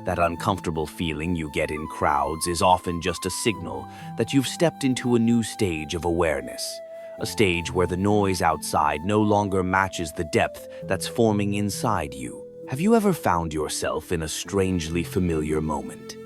That uncomfortable feeling you get in crowds is often just a signal that you've stepped into a new stage of awareness, a stage where the noise outside no longer matches the depth that's forming inside you. Have you ever found yourself in a strangely familiar moment?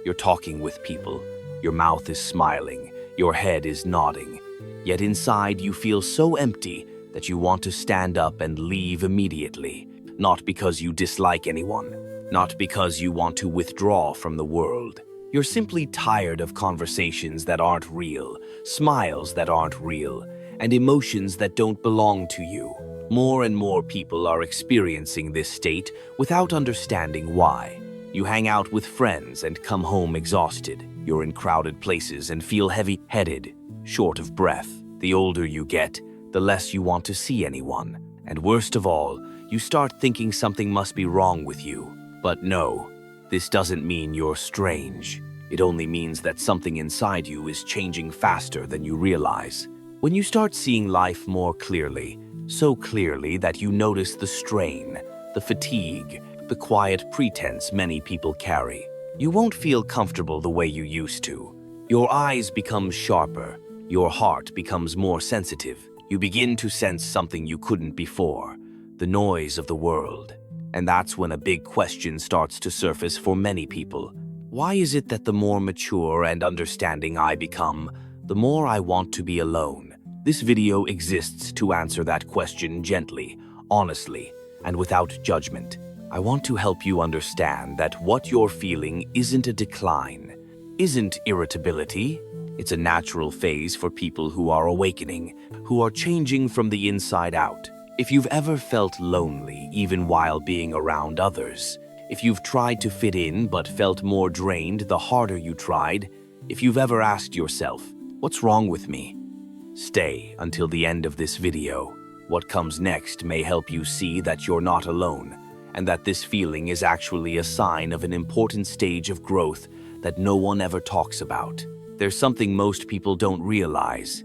You're talking with people, your mouth is smiling, your head is nodding, yet inside you feel so empty that you want to stand up and leave immediately, not because you dislike anyone, not because you want to withdraw from the world. You're simply tired of conversations that aren't real, smiles that aren't real, and emotions that don't belong to you. More and more people are experiencing this state without understanding why. You hang out with friends and come home exhausted. You're in crowded places and feel heavy-headed, short of breath. The older you get, the less you want to see anyone. And worst of all, you start thinking something must be wrong with you. But no, this doesn't mean you're strange. It only means that something inside you is changing faster than you realize. When you start seeing life more clearly, so clearly that you notice the strain, the fatigue, the quiet pretense many people carry, you won't feel comfortable the way you used to. Your eyes become sharper, your heart becomes more sensitive. You begin to sense something you couldn't before, the noise of the world. And that's when a big question starts to surface for many people. Why is it that the more mature and understanding I become, the more I want to be alone? This video exists to answer that question gently, honestly, and without judgment. I want to help you understand that what you're feeling isn't a decline, isn't irritability. It's a natural phase for people who are awakening, who are changing from the inside out. If you've ever felt lonely, even while being around others, if you've tried to fit in but felt more drained the harder you tried, if you've ever asked yourself, what's wrong with me? Stay until the end of this video. What comes next may help you see that you're not alone, and that this feeling is actually a sign of an important stage of growth that no one ever talks about. There's something most people don't realize.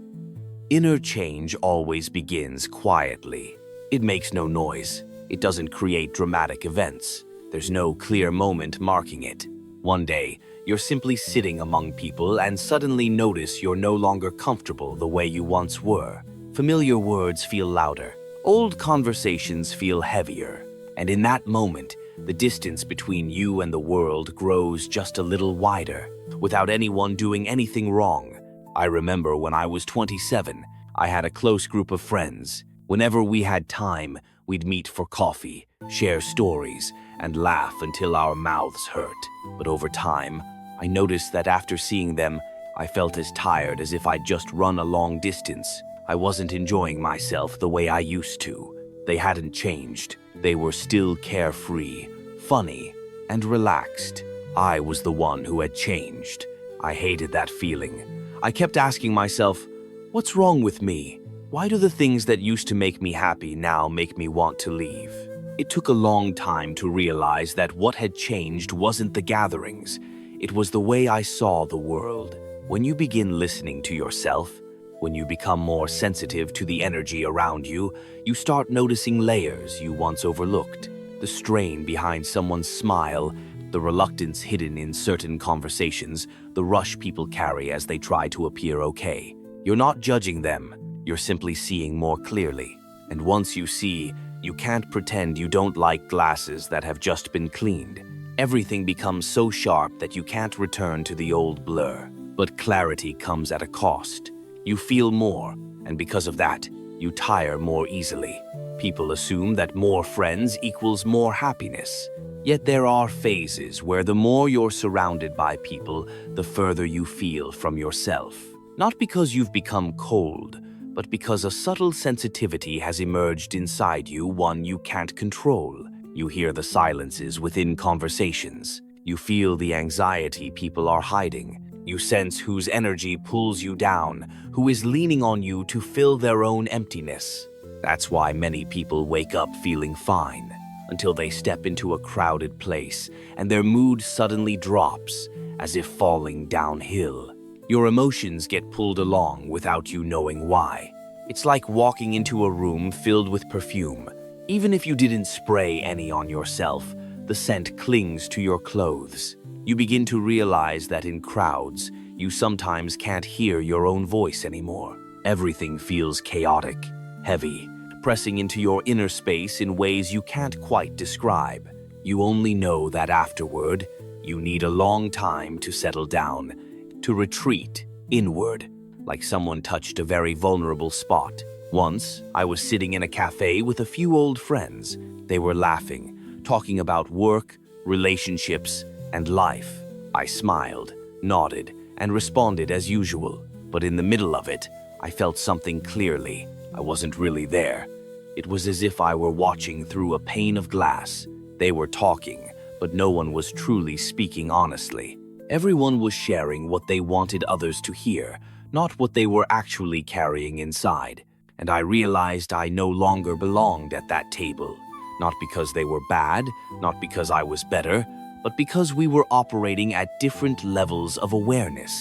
Inner change always begins quietly. It makes no noise. It doesn't create dramatic events. There's no clear moment marking it. One day, you're simply sitting among people and suddenly notice you're no longer comfortable the way you once were. Familiar words feel louder. Old conversations feel heavier. And in that moment, the distance between you and the world grows just a little wider, without anyone doing anything wrong. I remember when I was 27, I had a close group of friends. Whenever we had time, we'd meet for coffee, share stories, and laugh until our mouths hurt. But over time, I noticed that after seeing them, I felt as tired as if I'd just run a long distance. I wasn't enjoying myself the way I used to. They hadn't changed. They were still carefree, funny, and relaxed. I was the one who had changed. I hated that feeling. I kept asking myself, what's wrong with me? Why do the things that used to make me happy now make me want to leave? It took a long time to realize that what had changed wasn't the gatherings. It was the way I saw the world. When you begin listening to yourself, when you become more sensitive to the energy around you, you start noticing layers you once overlooked. The strain behind someone's smile, the reluctance hidden in certain conversations, the rush people carry as they try to appear okay. You're not judging them. You're simply seeing more clearly. And once you see, you can't pretend you don't like glasses that have just been cleaned. Everything becomes so sharp that you can't return to the old blur. But clarity comes at a cost. You feel more, and because of that, you tire more easily. People assume that more friends equals more happiness. Yet there are phases where the more you're surrounded by people, the further you feel from yourself. Not because you've become cold, but because a subtle sensitivity has emerged inside you, one you can't control. You hear the silences within conversations. You feel the anxiety people are hiding. You sense whose energy pulls you down, who is leaning on you to fill their own emptiness. That's why many people wake up feeling fine, until they step into a crowded place and their mood suddenly drops, as if falling downhill. Your emotions get pulled along without you knowing why. It's like walking into a room filled with perfume. Even if you didn't spray any on yourself, The scent clings to your clothes. You begin to realize that in crowds, you sometimes can't hear your own voice anymore. Everything feels chaotic, heavy, pressing into your inner space in ways you can't quite describe. You only know that afterward, you need a long time to settle down, to retreat inward, like someone touched a very vulnerable spot. Once, I was sitting in a cafe with a few old friends. They were laughing, talking about work, relationships, and life. I smiled, nodded, and responded as usual. But in the middle of it, I felt something clearly. I wasn't really there. It was as if I were watching through a pane of glass. They were talking, but no one was truly speaking honestly. Everyone was sharing what they wanted others to hear, not what they were actually carrying inside. And I realized I no longer belonged at that table. Not because they were bad, not because I was better, but because we were operating at different levels of awareness.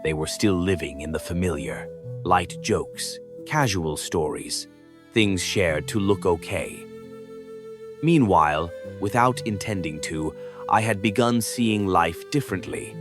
They were still living in the familiar. Light jokes, casual stories, things shared to look okay. Meanwhile, without intending to, I had begun seeing life differently.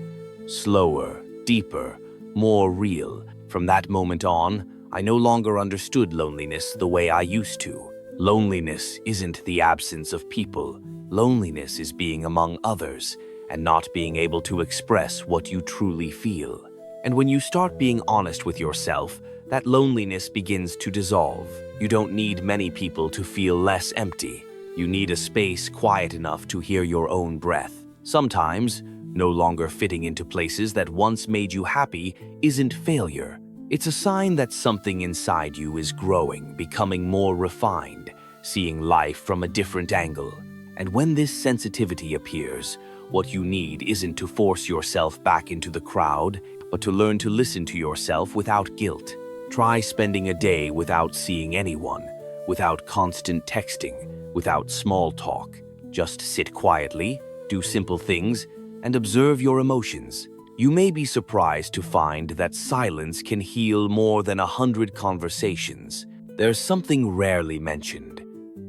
Slower, deeper, more real. From that moment on, I no longer understood loneliness the way I used to. Loneliness isn't the absence of people. Loneliness is being among others and not being able to express what you truly feel. And when you start being honest with yourself, that loneliness begins to dissolve. You don't need many people to feel less empty. You need a space quiet enough to hear your own breath. Sometimes, no longer fitting into places that once made you happy isn't failure. It's a sign that something inside you is growing, becoming more refined, seeing life from a different angle. And when this sensitivity appears, what you need isn't to force yourself back into the crowd, but to learn to listen to yourself without guilt. Try spending a day without seeing anyone, without constant texting, without small talk. Just sit quietly, do simple things, and observe your emotions. You may be surprised to find that silence can heal more than 100 conversations. There's something rarely mentioned.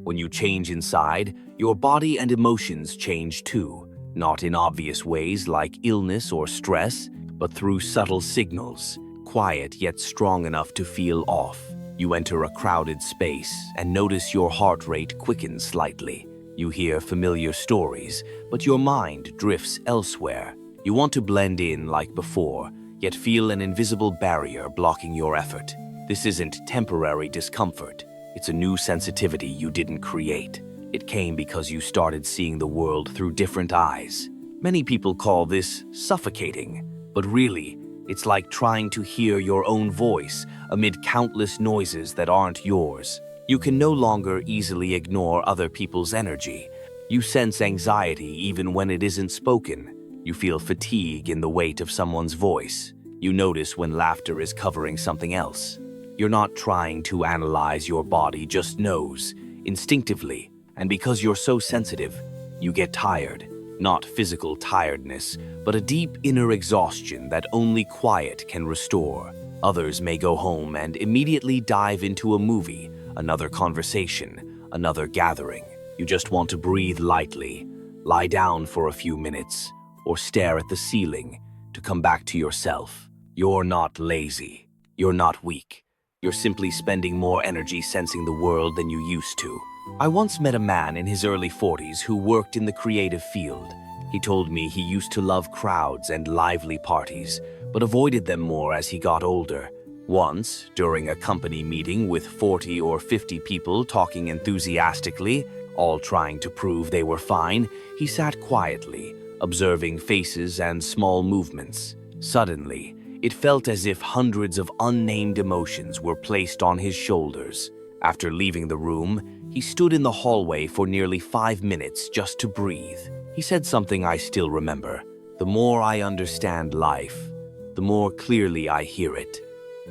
When you change inside, your body and emotions change too. Not in obvious ways like illness or stress, but through subtle signals, quiet yet strong enough to feel off. You enter a crowded space and notice your heart rate quicken slightly. You hear familiar stories, but your mind drifts elsewhere. You want to blend in like before, yet feel an invisible barrier blocking your effort. This isn't temporary discomfort. It's a new sensitivity you didn't create. It came because you started seeing the world through different eyes. Many people call this suffocating, but really, it's like trying to hear your own voice amid countless noises that aren't yours. You can no longer easily ignore other people's energy. You sense anxiety even when it isn't spoken. You feel fatigue in the weight of someone's voice. You notice when laughter is covering something else. You're not trying to analyze your body, just knows, instinctively. And because you're so sensitive, you get tired. Not physical tiredness, but a deep inner exhaustion that only quiet can restore. Others may go home and immediately dive into a movie, another conversation, another gathering. You just want to breathe lightly, lie down for a few minutes, or stare at the ceiling to come back to yourself. You're not lazy. You're not weak. You're simply spending more energy sensing the world than you used to. I once met a man in his early 40s who worked in the creative field. He told me he used to love crowds and lively parties, but avoided them more as he got older. Once, during a company meeting with 40 or 50 people talking enthusiastically, all trying to prove they were fine, he sat quietly, observing faces and small movements. Suddenly, it felt as if hundreds of unnamed emotions were placed on his shoulders. After leaving the room, he stood in the hallway for nearly 5 minutes just to breathe. He said something I still remember. The more I understand life, the more clearly I hear it.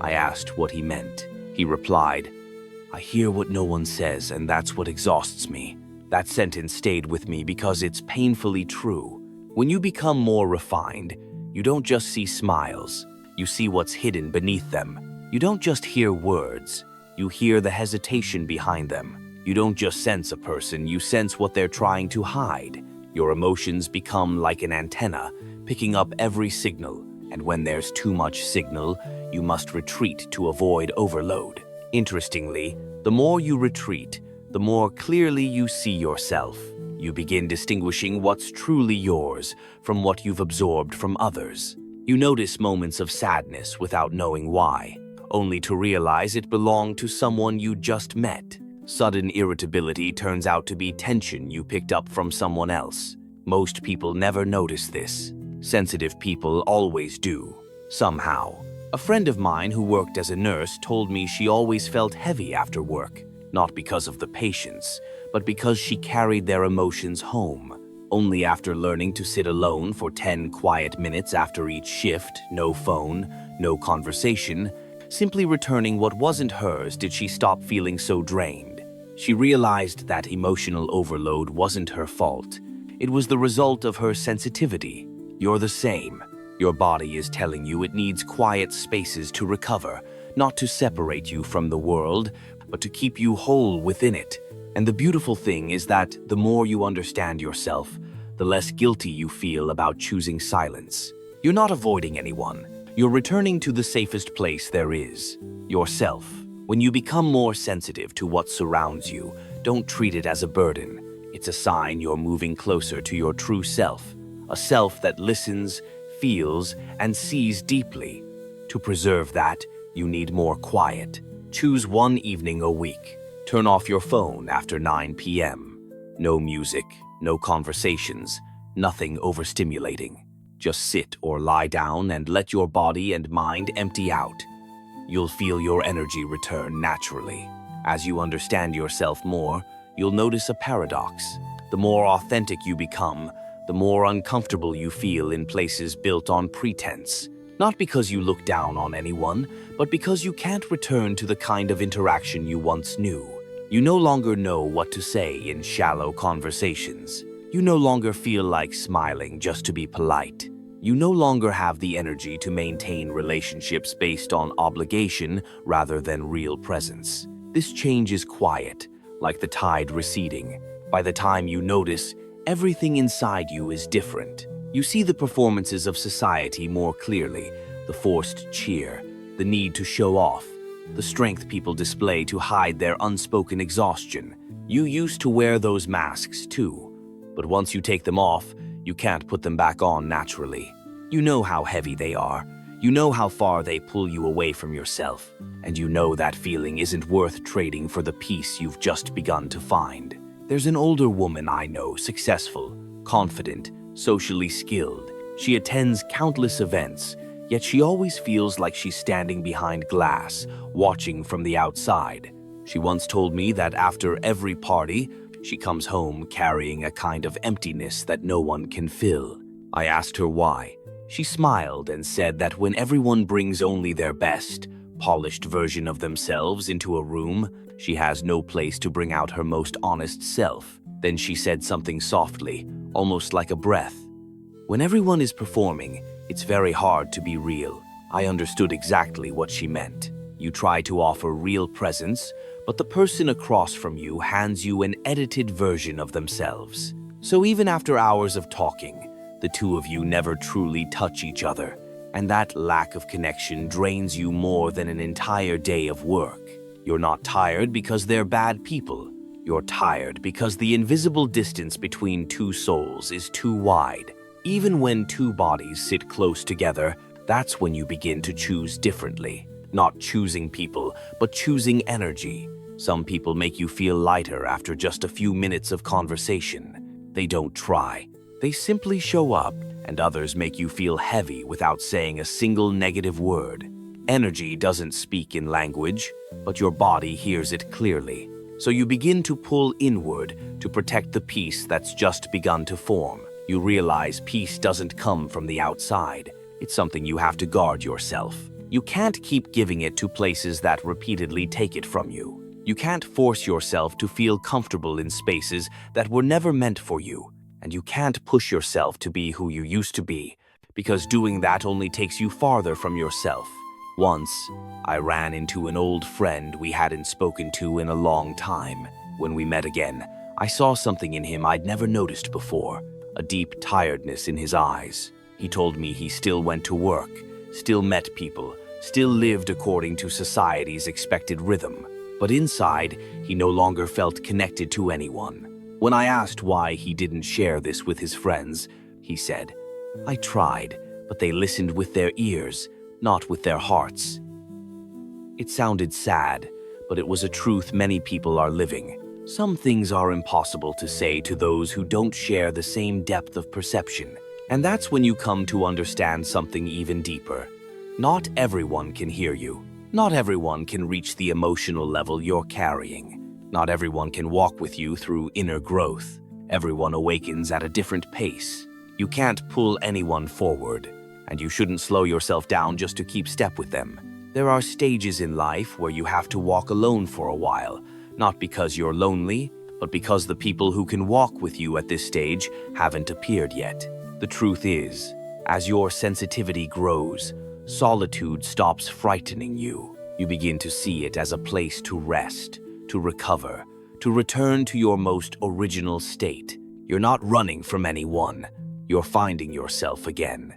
I asked what he meant. He replied, "I hear what no one says, and that's what exhausts me." That sentence stayed with me because it's painfully true. When you become more refined, you don't just see smiles, you see what's hidden beneath them. You don't just hear words, you hear the hesitation behind them. You don't just sense a person, you sense what they're trying to hide. Your emotions become like an antenna, picking up every signal, and when there's too much signal, you must retreat to avoid overload. Interestingly, the more you retreat, the more clearly you see yourself. You begin distinguishing what's truly yours from what you've absorbed from others. You notice moments of sadness without knowing why, only to realize it belonged to someone you just met. Sudden irritability turns out to be tension you picked up from someone else. Most people never notice this. Sensitive people always do, somehow. A friend of mine who worked as a nurse told me she always felt heavy after work, not because of the patients, but because she carried their emotions home. Only after learning to sit alone for 10 quiet minutes after each shift, no phone, no conversation, simply returning what wasn't hers, did she stop feeling so drained. She realized that emotional overload wasn't her fault. It was the result of her sensitivity. You're the same. Your body is telling you it needs quiet spaces to recover, not to separate you from the world, but to keep you whole within it. And the beautiful thing is that the more you understand yourself, the less guilty you feel about choosing silence. You're not avoiding anyone. You're returning to the safest place there is, yourself. When you become more sensitive to what surrounds you, don't treat it as a burden. It's a sign you're moving closer to your true self, a self that listens, feels, and sees deeply. To preserve that, you need more quiet. Choose one evening a week. Turn off your phone after 9 p.m. No music, no conversations, nothing overstimulating. Just sit or lie down and let your body and mind empty out. You'll feel your energy return naturally. As you understand yourself more, you'll notice a paradox. The more authentic you become, the more uncomfortable you feel in places built on pretense. Not because you look down on anyone, but because you can't return to the kind of interaction you once knew. You no longer know what to say in shallow conversations. You no longer feel like smiling just to be polite. You no longer have the energy to maintain relationships based on obligation rather than real presence. This change is quiet, like the tide receding. By the time you notice, everything inside you is different. You see the performances of society more clearly, the forced cheer, the need to show off, the strength people display to hide their unspoken exhaustion. You used to wear those masks too, but once you take them off, you can't put them back on naturally. You know how heavy they are. You know how far they pull you away from yourself, and you know that feeling isn't worth trading for the peace you've just begun to find. There's an older woman I know, successful, confident, socially skilled. She attends countless events, yet she always feels like she's standing behind glass, watching from the outside. She once told me that after every party, she comes home carrying a kind of emptiness that no one can fill. I asked her why. She smiled and said that when everyone brings only their best, polished version of themselves into a room, she has no place to bring out her most honest self. Then she said something softly, almost like a breath. When everyone is performing, it's very hard to be real. I understood exactly what she meant. You try to offer real presence, but the person across from you hands you an edited version of themselves. So even after hours of talking, the two of you never truly touch each other, and that lack of connection drains you more than an entire day of work. You're not tired because they're bad people. You're tired because the invisible distance between two souls is too wide. Even when two bodies sit close together, that's when you begin to choose differently. Not choosing people, but choosing energy. Some people make you feel lighter after just a few minutes of conversation. They don't try. They simply show up, and others make you feel heavy without saying a single negative word. Energy doesn't speak in language, but your body hears it clearly. So you begin to pull inward to protect the peace that's just begun to form. You realize peace doesn't come from the outside. It's something you have to guard yourself. You can't keep giving it to places that repeatedly take it from you. You can't force yourself to feel comfortable in spaces that were never meant for you. And you can't push yourself to be who you used to be, because doing that only takes you farther from yourself. Once, I ran into an old friend we hadn't spoken to in a long time. When we met again, I saw something in him I'd never noticed before. a deep tiredness in his eyes. He told me he still went to work, still met people, still lived according to society's expected rhythm. But inside, he no longer felt connected to anyone. When I asked why he didn't share this with his friends, he said, "I tried, but they listened with their ears, not with their hearts." It sounded sad, but it was a truth many people are living. Some things are impossible to say to those who don't share the same depth of perception. And that's when you come to understand something even deeper. Not everyone can hear you. Not everyone can reach the emotional level you're carrying. Not everyone can walk with you through inner growth. Everyone awakens at a different pace. You can't pull anyone forward, and you shouldn't slow yourself down just to keep step with them. There are stages in life where you have to walk alone for a while, not because you're lonely, but because the people who can walk with you at this stage haven't appeared yet. The truth is, as your sensitivity grows, solitude stops frightening you. You begin to see it as a place to rest, to recover, to return to your most original state. You're not running from anyone. You're finding yourself again.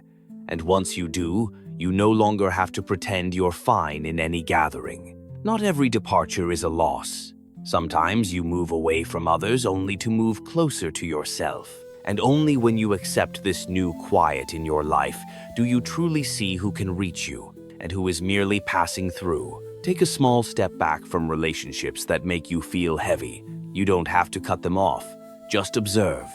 And once you do, you no longer have to pretend you're fine in any gathering. Not every departure is a loss. Sometimes you move away from others only to move closer to yourself. And only when you accept this new quiet in your life do you truly see who can reach you and who is merely passing through. Take a small step back from relationships that make you feel heavy. You don't have to cut them off. Just observe.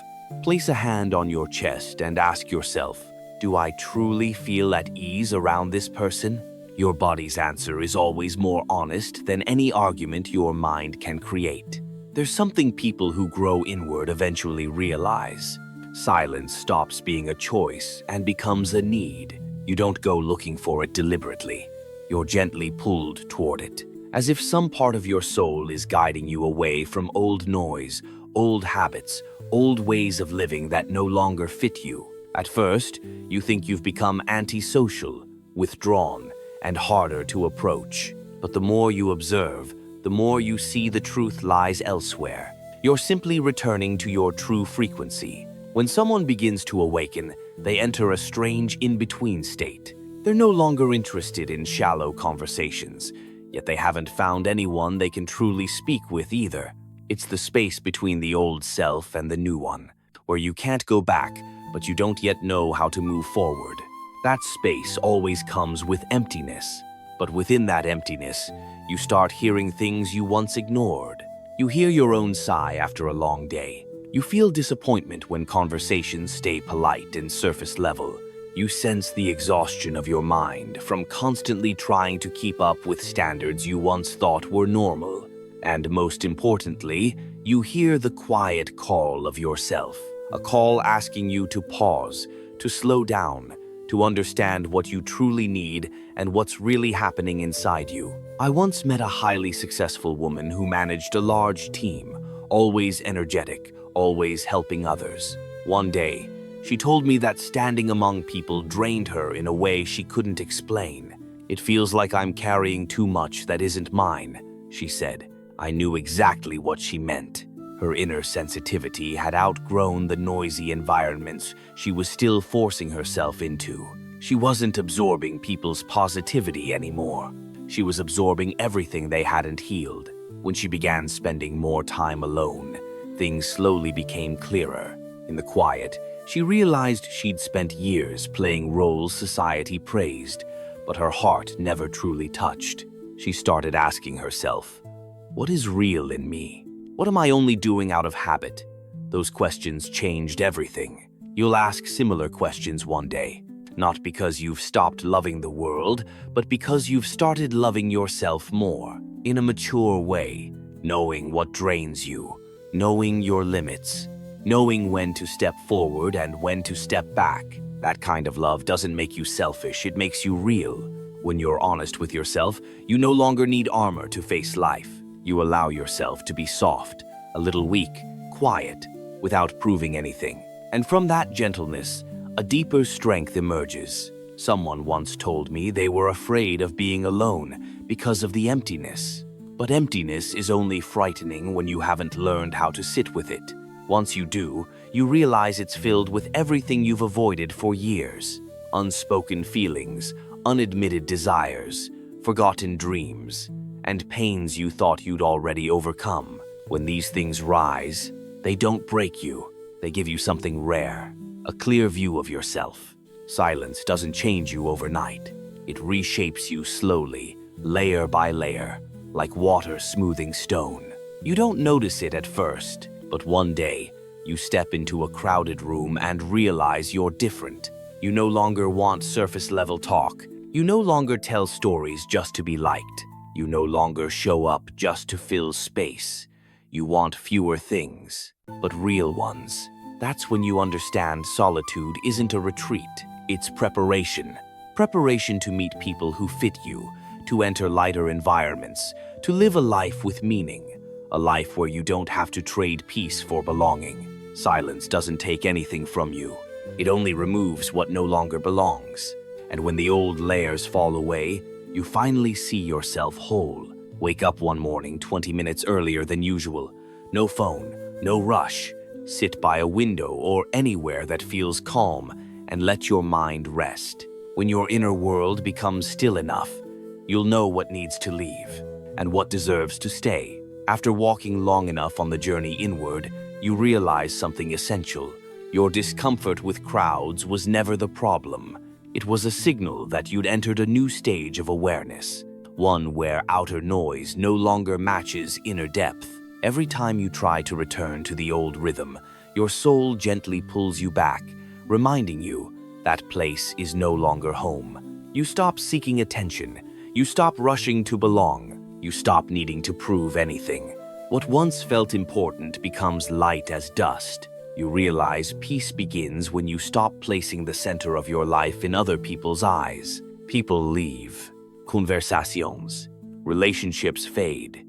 Place a hand on your chest and ask yourself, do I truly feel at ease around this person? Your body's answer is always more honest than any argument your mind can create. There's something people who grow inward eventually realize. Silence stops being a choice and becomes a need. You don't go looking for it deliberately. You're gently pulled toward it, as if some part of your soul is guiding you away from old noise, old habits, old ways of living that no longer fit you. At first, you think you've become antisocial, withdrawn, and harder to approach. But the more you observe, the more you see the truth lies elsewhere. You're simply returning to your true frequency. When someone begins to awaken, they enter a strange in-between state. They're no longer interested in shallow conversations, yet they haven't found anyone they can truly speak with either. It's the space between the old self and the new one, where you can't go back, but you don't yet know how to move forward. That space always comes with emptiness, but within that emptiness, you start hearing things you once ignored. You hear your own sigh after a long day. You feel disappointment when conversations stay polite and surface level. You sense the exhaustion of your mind from constantly trying to keep up with standards you once thought were normal. And most importantly, you hear the quiet call of yourself, a call asking you to pause, to slow down, to understand what you truly need and what's really happening inside you. I once met a highly successful woman who managed a large team, always energetic, always helping others. One day, she told me that standing among people drained her in a way she couldn't explain. "It feels like I'm carrying too much that isn't mine," she said. I knew exactly what she meant. Her inner sensitivity had outgrown the noisy environments she was still forcing herself into. She wasn't absorbing people's positivity anymore. She was absorbing everything they hadn't healed. When she began spending more time alone, things slowly became clearer. In the quiet, she realized she'd spent years playing roles society praised, but her heart never truly touched. She started asking herself, what is real in me? What am I only doing out of habit? Those questions changed everything. You'll ask similar questions one day, not because you've stopped loving the world, but because you've started loving yourself more, in a mature way, knowing what drains you, knowing your limits, knowing when to step forward and when to step back. That kind of love doesn't make you selfish, it makes you real. When you're honest with yourself, you no longer need armor to face life. You allow yourself to be soft, a little weak, quiet, without proving anything. And from that gentleness, a deeper strength emerges. Someone once told me they were afraid of being alone because of the emptiness. But emptiness is only frightening when you haven't learned how to sit with it. Once you do, you realize it's filled with everything you've avoided for years. Unspoken feelings, unadmitted desires, forgotten dreams, and pains you thought you'd already overcome. When these things rise, they don't break you. They give you something rare, a clear view of yourself. Silence doesn't change you overnight. It reshapes you slowly, layer by layer, like water smoothing stone. You don't notice it at first, but one day, you step into a crowded room and realize you're different. You no longer want surface-level talk. You no longer tell stories just to be liked. You no longer show up just to fill space. You want fewer things, but real ones. That's when you understand solitude isn't a retreat, it's preparation. Preparation to meet people who fit you, to enter lighter environments, to live a life with meaning, a life where you don't have to trade peace for belonging. Silence doesn't take anything from you. It only removes what no longer belongs. And when the old layers fall away, you finally see yourself whole. Wake up one morning 20 minutes earlier than usual. No phone, no rush. Sit by a window or anywhere that feels calm and let your mind rest. When your inner world becomes still enough, you'll know what needs to leave and what deserves to stay. After walking long enough on the journey inward, you realize something essential. Your discomfort with crowds was never the problem. It was a signal that you'd entered a new stage of awareness, one where outer noise no longer matches inner depth. Every time you try to return to the old rhythm, your soul gently pulls you back, reminding you that place is no longer home. You stop seeking attention. You stop rushing to belong. You stop needing to prove anything. What once felt important becomes light as dust. You realize peace begins when you stop placing the center of your life in other people's eyes. People leave. Conversations. Relationships fade.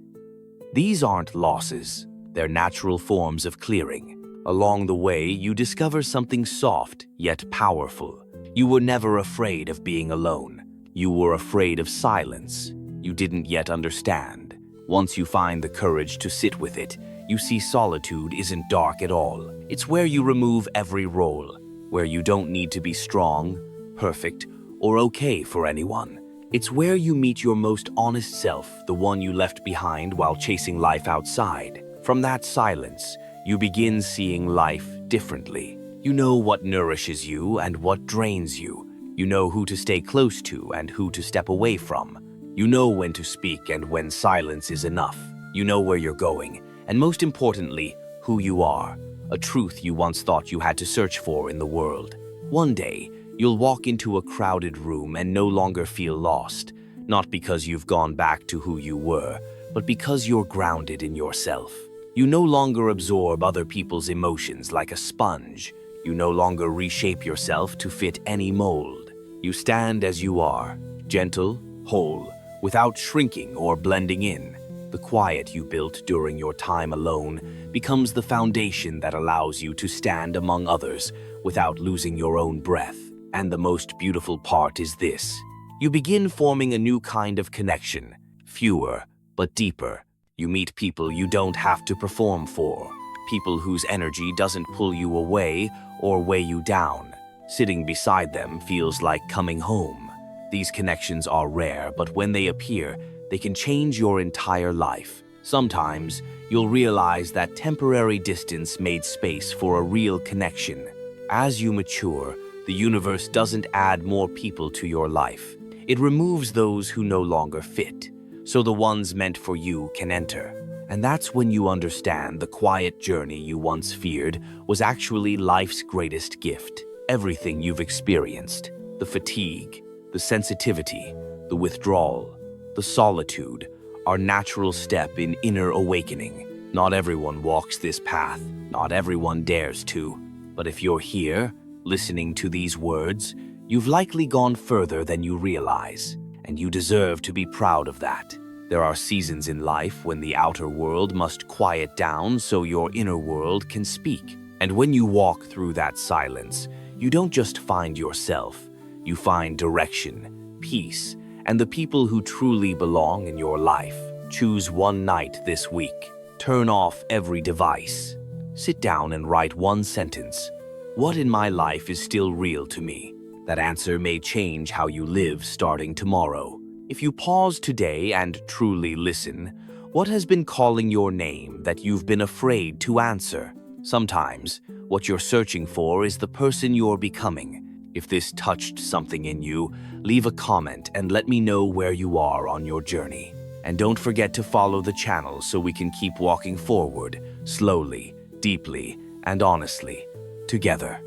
These aren't losses. They're natural forms of clearing. Along the way, you discover something soft yet powerful. You were never afraid of being alone. You were afraid of silence. You didn't yet understand. Once you find the courage to sit with it, you see solitude isn't dark at all. It's where you remove every role, where you don't need to be strong, perfect, or okay for anyone. It's where you meet your most honest self, the one you left behind while chasing life outside. From that silence, you begin seeing life differently. You know what nourishes you and what drains you. You know who to stay close to and who to step away from. You know when to speak and when silence is enough. You know where you're going, and most importantly, who you are, a truth you once thought you had to search for in the world. One day, you'll walk into a crowded room and no longer feel lost, not because you've gone back to who you were, but because you're grounded in yourself. You no longer absorb other people's emotions like a sponge. You no longer reshape yourself to fit any mold. You stand as you are, gentle, whole, without shrinking or blending in. The quiet you built during your time alone becomes the foundation that allows you to stand among others without losing your own breath. And the most beautiful part is this. You begin forming a new kind of connection, fewer but deeper. You meet people you don't have to perform for, people whose energy doesn't pull you away or weigh you down. Sitting beside them feels like coming home. These connections are rare, but when they appear, they can change your entire life. Sometimes, you'll realize that temporary distance made space for a real connection. As you mature, the universe doesn't add more people to your life. It removes those who no longer fit, so the ones meant for you can enter. And that's when you understand the quiet journey you once feared was actually life's greatest gift. Everything you've experienced, the fatigue, the sensitivity, the withdrawal, the solitude, are natural step in inner awakening. Not everyone walks this path, not everyone dares to. But if you're here, listening to these words, you've likely gone further than you realize, and you deserve to be proud of that. There are seasons in life when the outer world must quiet down so your inner world can speak. And when you walk through that silence, you don't just find yourself, you find direction, peace, and the people who truly belong in your life. Choose one night this week. Turn off every device. sit down and write one sentence. What in my life is still real to me? That answer may change how you live starting tomorrow. If you pause today and truly listen, what has been calling your name that you've been afraid to answer? Sometimes, what you're searching for is the person you're becoming. If this touched something in you, leave a comment and let me know where you are on your journey. And don't forget to follow the channel so we can keep walking forward, slowly, deeply, and honestly, together.